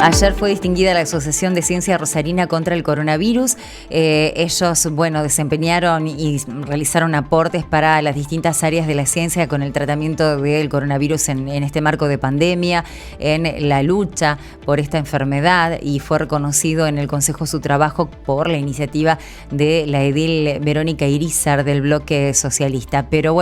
Ayer fue distinguida la Asociación de Ciencia Rosarina contra el Coronavirus. Ellos, desempeñaron y realizaron aportes para las distintas áreas de la ciencia con el tratamiento del coronavirus en este marco de pandemia, en la lucha por esta enfermedad, y fue reconocido en el Consejo su trabajo por la iniciativa de la edil Verónica Irizar del Bloque Socialista. Pero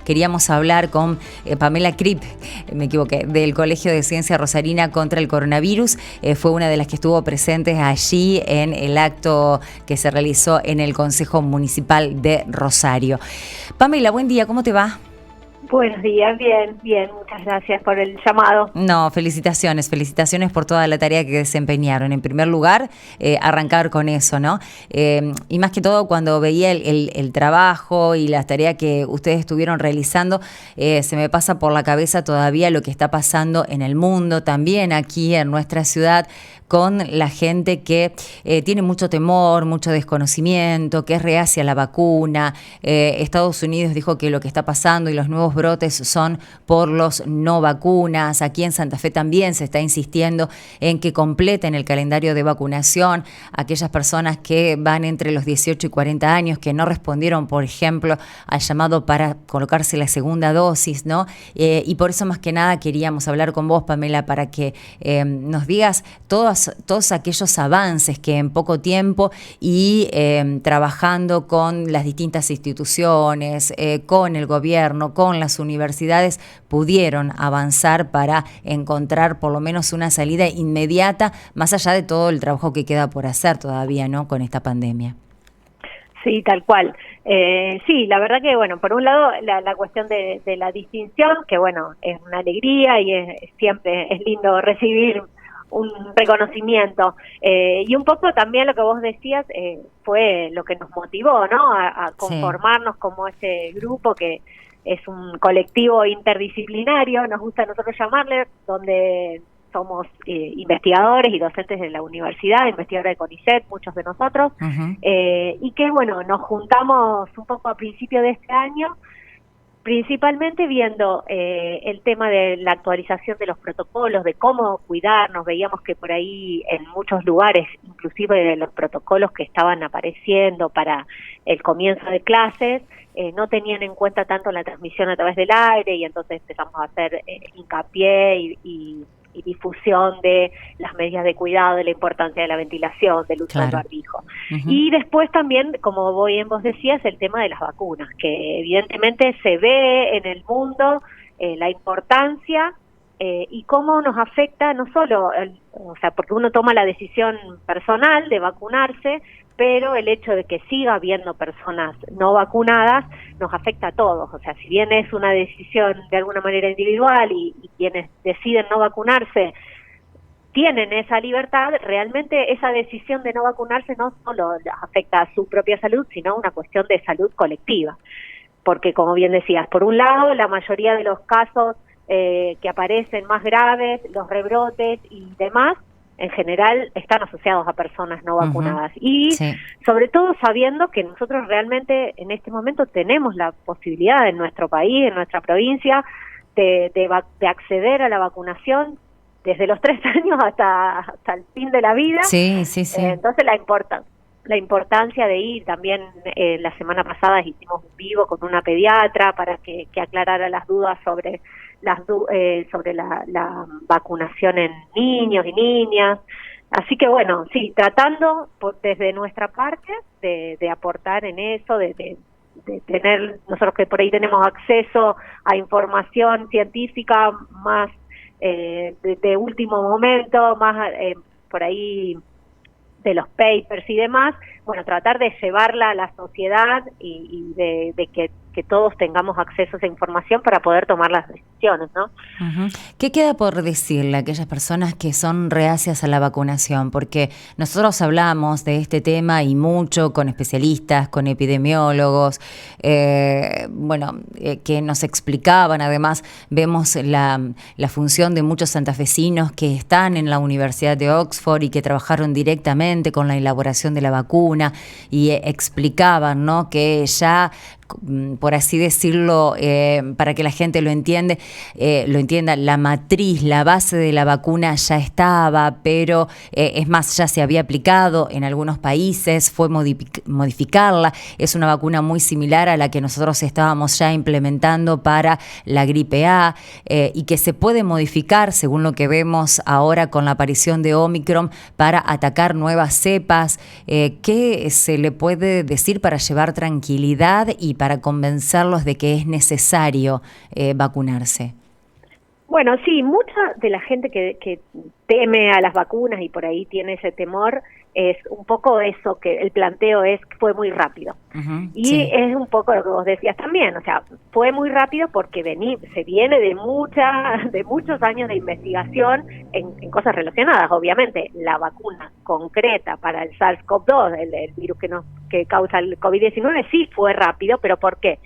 queríamos hablar con Pamela Krip, del Colegio de Ciencia Rosarina contra el Coronavirus. Fue una de las que estuvo presentes allí en el acto que se realizó en el Consejo Municipal de Rosario. Pamela, buen día, ¿cómo te va? Buenos días, bien, muchas gracias por el llamado. No, felicitaciones por toda la tarea que desempeñaron. En primer lugar, arrancar con eso, ¿no? Y más que todo, cuando veía el trabajo y las tareas que ustedes estuvieron realizando, se me pasa por la cabeza todavía lo que está pasando en el mundo, también aquí en nuestra ciudad, con la gente que tiene mucho temor, mucho desconocimiento, que es reacia a la vacuna. Estados Unidos dijo que lo que está pasando y los nuevos brotes son por los no vacunas. Aquí en Santa Fe también se está insistiendo en que completen el calendario de vacunación aquellas personas que van entre los 18 y 40 años, que no respondieron, por ejemplo, al llamado para colocarse la segunda dosis, ¿no? Y por eso más que nada queríamos hablar con vos, Pamela, para que nos digas todos aquellos avances que en poco tiempo y trabajando con las distintas instituciones, con el gobierno, con las universidades, pudieron avanzar para encontrar por lo menos una salida inmediata, más allá de todo el trabajo que queda por hacer todavía, ¿no?, con esta pandemia. Sí, tal cual. Sí, la verdad que, por un lado, la cuestión de la distinción, que es una alegría y siempre es lindo recibir un reconocimiento, y un poco también lo que vos decías fue lo que nos motivó, ¿no?, a conformarnos como ese grupo que es un colectivo interdisciplinario, nos gusta a nosotros llamarle, donde somos investigadores y docentes de la universidad, investigadores de CONICET, muchos de nosotros, y que nos juntamos un poco a principio de este año, principalmente viendo el tema de la actualización de los protocolos, de cómo cuidarnos. Veíamos que por ahí en muchos lugares, inclusive de los protocolos que estaban apareciendo para el comienzo de clases, no tenían en cuenta tanto la transmisión a través del aire, y entonces empezamos a hacer hincapié y difusión de las medidas de cuidado, de la importancia de la ventilación, del uso del barbijo. Y después también, como vos decías, el tema de las vacunas, que evidentemente se ve en el mundo la importancia y cómo nos afecta no solo, porque uno toma la decisión personal de vacunarse, pero el hecho de que siga habiendo personas no vacunadas nos afecta a todos. O sea, si bien es una decisión de alguna manera individual y quienes deciden no vacunarse tienen esa libertad, realmente esa decisión de no vacunarse no solo afecta a su propia salud, sino una cuestión de salud colectiva. Porque, como bien decías, por un lado, la mayoría de los casos que aparecen más graves, los rebrotes y demás, en general están asociados a personas no vacunadas. Y sobre todo sabiendo que nosotros realmente en este momento tenemos la posibilidad en nuestro país, en nuestra provincia, de acceder a la vacunación desde los 3 años hasta el fin de la vida. Entonces la importancia de ir también. La semana pasada hicimos un vivo con una pediatra para que aclarara las dudas sobre la vacunación en niños y niñas. Así que sí, tratando desde nuestra parte de aportar en eso, de tener, nosotros que por ahí tenemos acceso a información científica más de último momento, más por ahí de los papers y demás, tratar de llevarla a la sociedad y de que todos tengamos acceso a esa información para poder tomar las decisiones, ¿no? ¿Qué queda por decirle a aquellas personas que son reacias a la vacunación? Porque nosotros hablamos de este tema y mucho con especialistas, con epidemiólogos, que nos explicaban. Además, vemos la función de muchos santafesinos que están en la Universidad de Oxford y que trabajaron directamente con la elaboración de la vacuna y explicaban, ¿no?, que ya por así decirlo, para que la gente lo entienda, la matriz, la base de la vacuna ya estaba, pero es más, ya se había aplicado en algunos países, fue modificarla. Es una vacuna muy similar a la que nosotros estábamos ya implementando para la gripe A, y que se puede modificar según lo que vemos ahora con la aparición de Omicron para atacar nuevas cepas. ¿Qué se le puede decir para llevar tranquilidad y para convencerlos de que es necesario vacunarse? Bueno, sí, mucha de la gente que teme a las vacunas y por ahí tiene ese temor, es un poco eso, que el planteo es que fue muy rápido. Y sí, es un poco lo que vos decías también, o sea, fue muy rápido porque se viene de muchos años de investigación en cosas relacionadas. Obviamente, la vacuna concreta para el SARS-CoV-2, el virus que causa el COVID-19, sí fue rápido, pero ¿por qué?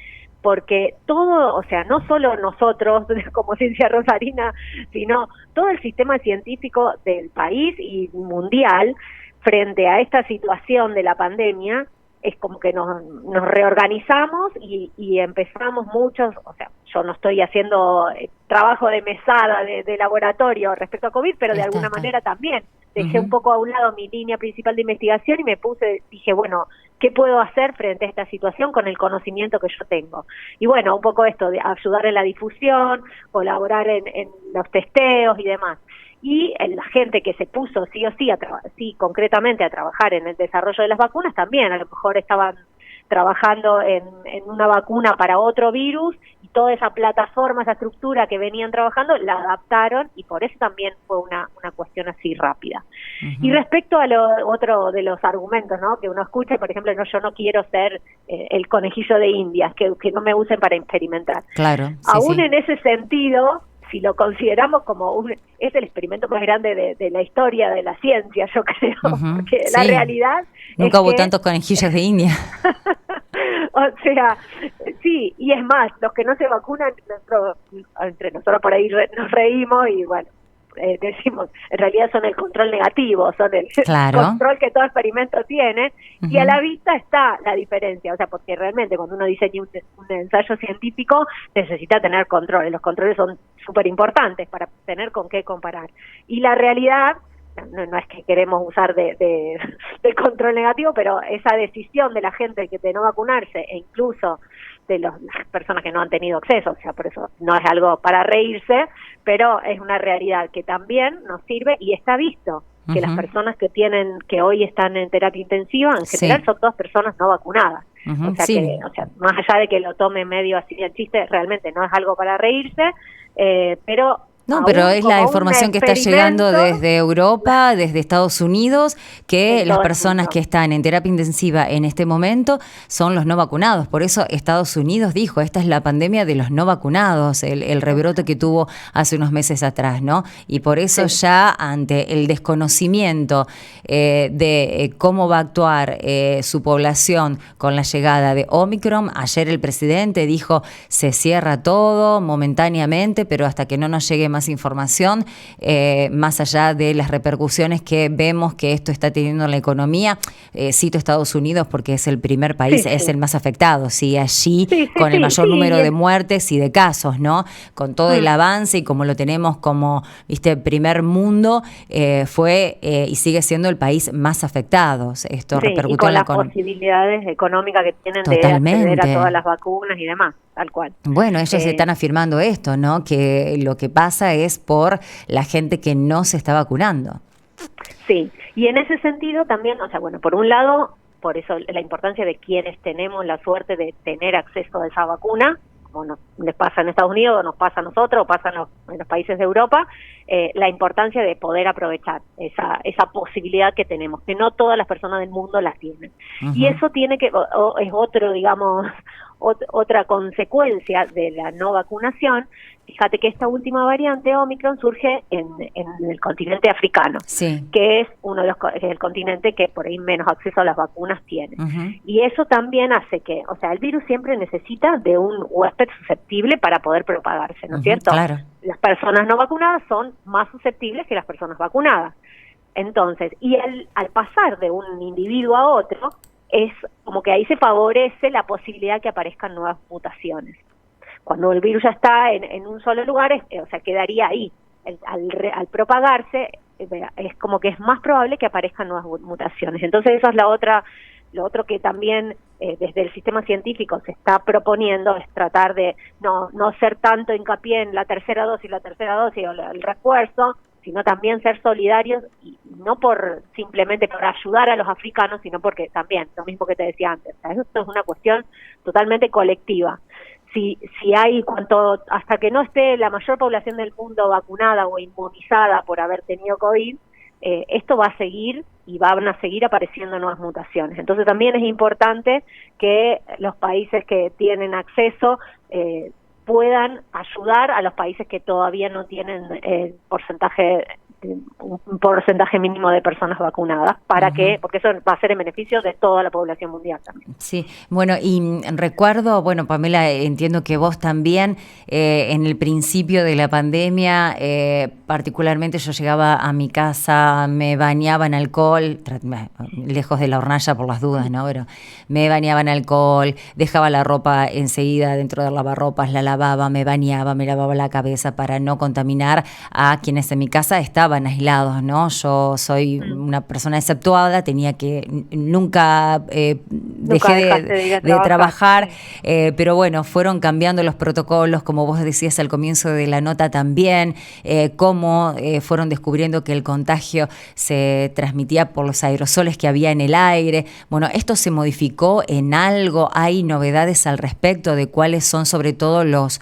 Porque todo, o sea, no solo nosotros como Ciencia Rosarina, sino todo el sistema científico del país y mundial frente a esta situación de la pandemia, es como que nos reorganizamos y empezamos muchos, o sea, yo no estoy haciendo trabajo de mesada, de laboratorio respecto a COVID, pero de alguna manera también dejé un poco a un lado mi línea principal de investigación y dije, bueno, ¿qué puedo hacer frente a esta situación con el conocimiento que yo tengo? Y bueno, un poco esto de ayudar en la difusión, colaborar en los testeos y demás. Y la gente que se puso sí o sí, concretamente a trabajar en el desarrollo de las vacunas también, a lo mejor estaban trabajando en una vacuna para otro virus y toda esa plataforma, esa estructura que venían trabajando, la adaptaron y por eso también fue una cuestión así rápida. Y respecto a lo otro de los argumentos, ¿no?, que uno escucha, por ejemplo, yo no quiero ser el conejillo de Indias, que no me usen para experimentar. Claro. Aún en ese sentido, si lo consideramos como es el experimento más grande de la historia de la ciencia, yo creo, porque la realidad nunca hubo que tantos conejillos de India. o sea, sí, y es más, los que no se vacunan, entre nosotros por ahí nos reímos y bueno, decimos, en realidad son el control negativo, son el control que todo experimento tiene, y a la vista está la diferencia, o sea, porque realmente cuando uno diseña un ensayo científico necesita tener controles, los controles son súper importantes para tener con qué comparar, y la realidad, no es que queremos usar de control negativo, pero esa decisión de la gente de no vacunarse, e incluso de las personas que no han tenido acceso, o sea, por eso no es algo para reírse, pero es una realidad que también nos sirve y está visto que las personas que hoy están en terapia intensiva, en general son todas personas no vacunadas. O sea, más allá de que lo tome medio así el chiste, realmente no es algo para reírse, pero no, pero es la información que está llegando desde Europa, desde Estados Unidos, que las personas que están en terapia intensiva en este momento son los no vacunados. Por eso Estados Unidos dijo, esta es la pandemia de los no vacunados, el rebrote que tuvo hace unos meses atrás, ¿no? Y por eso ya ante el desconocimiento de cómo va a actuar su población con la llegada de Omicron, ayer el presidente dijo, se cierra todo momentáneamente, pero hasta que no nos llegue más información, más allá de las repercusiones que vemos que esto está teniendo en la economía. Cito Estados Unidos porque es el primer país, es el más afectado, ¿sí? Allí con el mayor número de muertes y de casos, ¿no? Con todo el avance y como lo tenemos como, viste, primer mundo, fue y sigue siendo el país más afectado. Esto repercutió y con en la las posibilidades económicas que tienen Totalmente. de acceder a todas las vacunas y demás. Tal cual. Bueno, ellos están afirmando esto, ¿no? Que lo que pasa es por la gente que no se está vacunando. Sí, y en ese sentido también, o sea, bueno, por un lado, por eso la importancia de quienes tenemos la suerte de tener acceso a esa vacuna, como les pasa en Estados Unidos, o nos pasa a nosotros, o pasa en los países de Europa, la importancia de poder aprovechar esa posibilidad que tenemos, que no todas las personas del mundo las tienen. Y eso tiene que, es otro, digamos, otra consecuencia de la no vacunación. Fíjate que esta última variante Omicron surge en el continente africano, que es el continente que por ahí menos acceso a las vacunas tiene. Y eso también hace que, o sea, el virus siempre necesita de un huésped susceptible para poder propagarse, ¿no es cierto? Claro. Las personas no vacunadas son más susceptibles que las personas vacunadas. Entonces, y al pasar de un individuo a otro, es como que ahí se favorece la posibilidad que aparezcan nuevas mutaciones. Cuando el virus ya está en un solo lugar, o sea, quedaría ahí. Al propagarse, es como que es más probable que aparezcan nuevas mutaciones. Entonces eso es lo otro que también desde el sistema científico se está proponiendo, es tratar de no hacer tanto hincapié en la tercera dosis o el refuerzo, sino también ser solidarios, y no simplemente por ayudar a los africanos, sino porque también, lo mismo que te decía antes, o sea, esto es una cuestión totalmente colectiva. Si hay, hasta que no esté la mayor población del mundo vacunada o inmunizada por haber tenido COVID, esto va a seguir y van a seguir apareciendo nuevas mutaciones. Entonces también es importante que los países que tienen acceso puedan ayudar a los países que todavía no tienen un porcentaje mínimo de personas vacunadas, porque eso va a ser en beneficio de toda la población mundial también. Sí, bueno, y recuerdo, bueno, Pamela, entiendo que vos también en el principio de la pandemia, particularmente yo llegaba a mi casa, me bañaba en alcohol, lejos de la hornalla por las dudas, ¿no? Pero me bañaba en alcohol, dejaba la ropa enseguida dentro del lavarropas, la lavaba, me bañaba, me lavaba la cabeza para no contaminar a quienes en mi casa estaban aislados, ¿no? Yo soy una persona exceptuada, tenía que nunca dejé de trabajar, pero bueno, fueron cambiando los protocolos, como vos decías al comienzo de la nota también, cómo fueron descubriendo que el contagio se transmitía por los aerosoles que había en el aire. Bueno, ¿esto se modificó en algo? ¿Hay novedades al respecto de cuáles son sobre todo los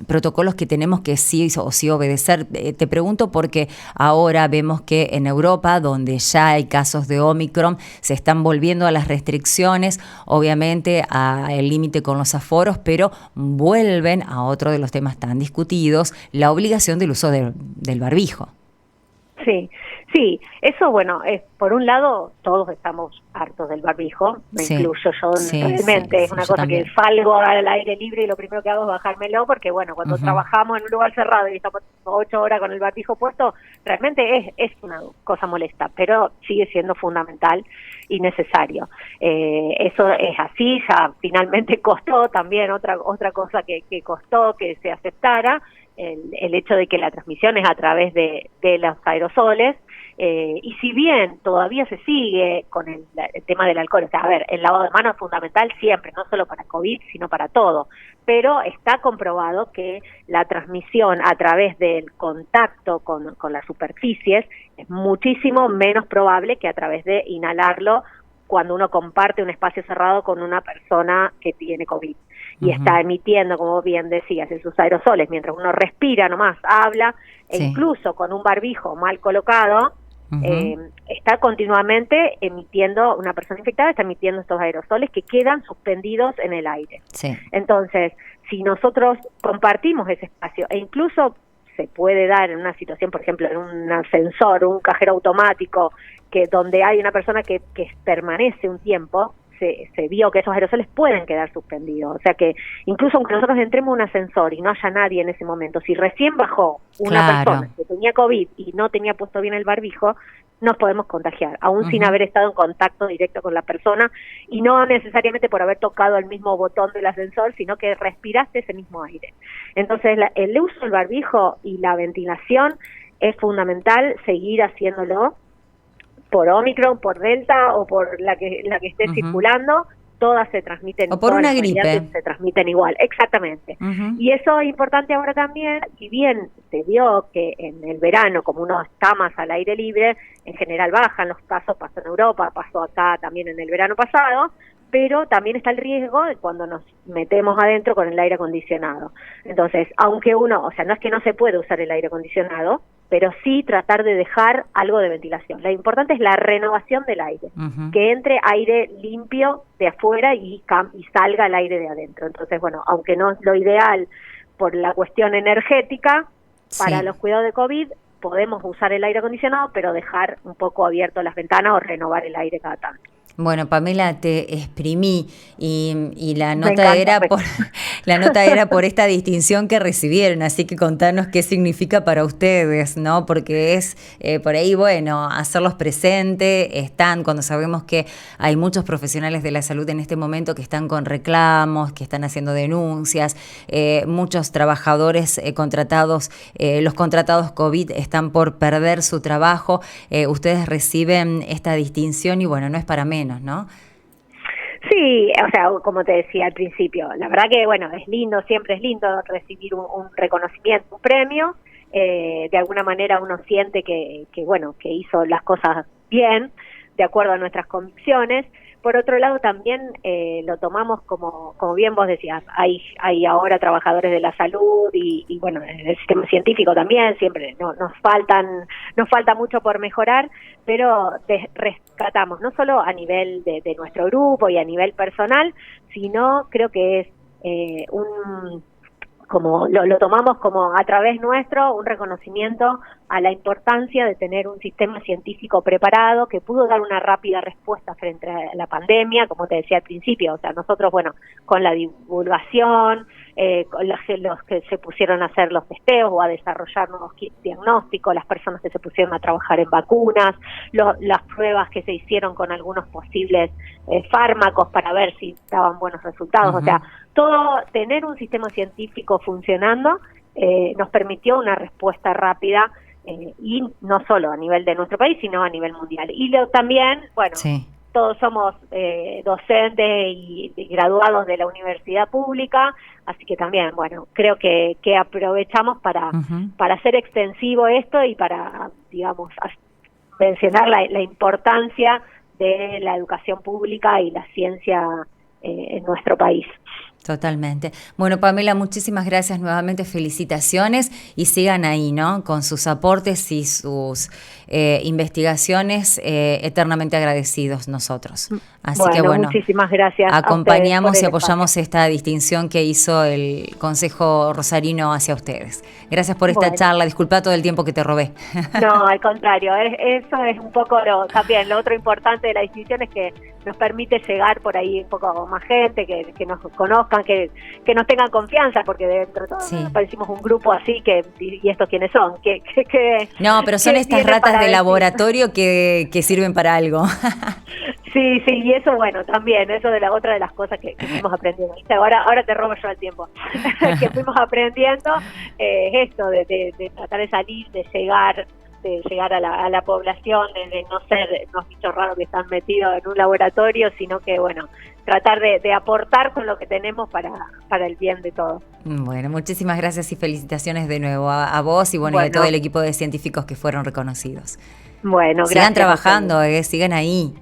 protocolos que tenemos que sí o sí obedecer? Te pregunto porque ahora vemos que en Europa, donde ya hay casos de Omicron, se están volviendo a las restricciones, obviamente al límite con los aforos, pero vuelven a otro de los temas tan discutidos, la obligación del uso del barbijo. Sí, eso bueno, por un lado todos estamos hartos del barbijo, me incluyo yo realmente, es una cosa también. Que salgo al aire libre y lo primero que hago es bajármelo, porque bueno, cuando trabajamos en un lugar cerrado y estamos 8 horas con el barbijo puesto, realmente es una cosa molesta, pero sigue siendo fundamental y necesario. Eso es así, ya finalmente costó también otra cosa que costó que se aceptara, el hecho de que la transmisión es a través de los aerosoles, y si bien todavía se sigue con el tema del alcohol, o sea, a ver, el lavado de manos es fundamental siempre, no solo para COVID, sino para todo, pero está comprobado que la transmisión a través del contacto con las superficies es muchísimo menos probable que a través de inhalarlo cuando uno comparte un espacio cerrado con una persona que tiene COVID. Y está emitiendo, como bien decías, esos aerosoles, mientras uno respira nomás, habla, e incluso con un barbijo mal colocado, está continuamente emitiendo, una persona infectada está emitiendo estos aerosoles que quedan suspendidos en el aire. Entonces, si nosotros compartimos ese espacio, e incluso se puede dar en una situación, por ejemplo, en un ascensor, un cajero automático, donde hay una persona que permanece un tiempo, se vio que esos aerosoles pueden quedar suspendidos. O sea que incluso aunque nosotros entremos en un ascensor y no haya nadie en ese momento, si recién bajó una persona que tenía COVID y no tenía puesto bien el barbijo, nos podemos contagiar, aún sin haber estado en contacto directo con la persona, y no necesariamente por haber tocado el mismo botón del ascensor, sino que respiraste ese mismo aire. Entonces el uso del barbijo y la ventilación es fundamental, seguir haciéndolo, por Omicron, por Delta o por la que esté circulando, todas se transmiten. O por una gripe. Se transmiten igual, exactamente. Y eso es importante ahora también, si bien se vio que en el verano, como uno está más al aire libre, en general bajan los casos, pasó en Europa, pasó acá también en el verano pasado, pero también está el riesgo de cuando nos metemos adentro con el aire acondicionado. Entonces, aunque uno, o sea, no es que no se puede usar el aire acondicionado, pero sí tratar de dejar algo de ventilación. Lo importante es la renovación del aire, que entre aire limpio de afuera y salga el aire de adentro. Entonces, bueno, aunque no es lo ideal por la cuestión energética, para los cuidados de COVID podemos usar el aire acondicionado, pero dejar un poco abierto las ventanas o renovar el aire cada tanto. Bueno, Pamela, te exprimí y la Me nota encanta. era por la nota era por esta distinción que recibieron, así que contanos qué significa para ustedes, ¿no? Porque es por ahí, bueno, hacerlos presentes, están cuando sabemos que hay muchos profesionales de la salud en este momento que están con reclamos, que están haciendo denuncias, muchos trabajadores contratados, los contratados COVID están por perder su trabajo, ustedes reciben esta distinción y bueno, no es para menos. ¿No? Sí, o sea, como te decía al principio, la verdad que, bueno, es lindo, siempre es lindo recibir un reconocimiento, un premio. De alguna manera uno siente bueno, que hizo las cosas bien, de acuerdo a nuestras convicciones. Por otro lado, también lo tomamos como bien vos decías, hay ahora trabajadores de la salud y bueno, en el sistema científico también, siempre nos falta mucho por mejorar, pero rescatamos, no solo a nivel de nuestro grupo y a nivel personal, sino creo que es como lo tomamos como a través nuestro un reconocimiento a la importancia de tener un sistema científico preparado que pudo dar una rápida respuesta frente a la pandemia, como te decía al principio. O sea, nosotros, bueno, con la divulgación, con los que se pusieron a hacer los testeos o a desarrollar nuevos kits diagnósticos, las personas que se pusieron a trabajar en vacunas, las pruebas que se hicieron con algunos posibles fármacos para ver si daban buenos resultados. O sea, todo, tener un sistema científico funcionando nos permitió una respuesta rápida y no solo a nivel de nuestro país, sino a nivel mundial. Y también, bueno, sí, todos somos docentes y graduados de la universidad pública, así que también, bueno, creo que aprovechamos para hacer extensivo esto y para, digamos, mencionar la importancia de la educación pública y la ciencia en nuestro país. Totalmente. Bueno, Pamela, muchísimas gracias nuevamente, felicitaciones y sigan ahí, ¿no? Con sus aportes y sus investigaciones, eternamente agradecidos nosotros. Así que bueno, muchísimas gracias. Acompañamos y apoyamos esta distinción que hizo el Consejo Rosarino hacia ustedes. Gracias por esta charla, disculpa todo el tiempo que te robé. No, al contrario, eso es un poco también lo otro importante de la distinción es que nos permite llegar por ahí un poco más gente, que nos conozcan, que nos tengan confianza, porque dentro de todo parecimos un grupo así, y estos quiénes son, no, pero son estas ratas de laboratorio que sirven para algo. Sí, y eso, bueno, también, eso de la otra de las cosas que fuimos aprendiendo. Ahora te robo yo el tiempo. Que fuimos aprendiendo esto de tratar de salir, de llegar a la población, de no ser unos bichos raros que están metidos en un laboratorio, sino que, bueno, tratar de aportar con lo que tenemos para el bien de todos. Bueno, muchísimas gracias y felicitaciones de nuevo a vos y bueno, y a todo el equipo de científicos que fueron reconocidos. Bueno, gracias. Sigan trabajando, sigan ahí.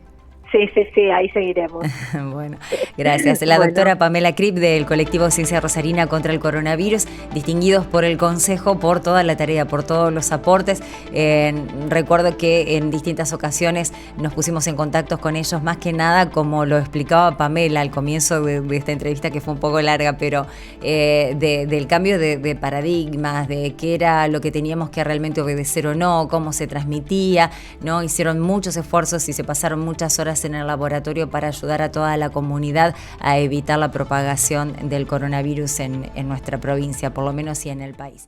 Sí, ahí seguiremos. Bueno, gracias. La doctora Pamela Cripp del colectivo Ciencia Rosarina contra el Coronavirus, distinguidos por el Consejo por toda la tarea, por todos los aportes. Recuerdo que en distintas ocasiones nos pusimos en contacto con ellos, más que nada, como lo explicaba Pamela al comienzo de esta entrevista, que fue un poco larga, pero del cambio de paradigmas, de qué era lo que teníamos que realmente obedecer o no, cómo se transmitía, ¿no? Hicieron muchos esfuerzos y se pasaron muchas horas en el laboratorio para ayudar a toda la comunidad a evitar la propagación del coronavirus en nuestra provincia, por lo menos y en el país.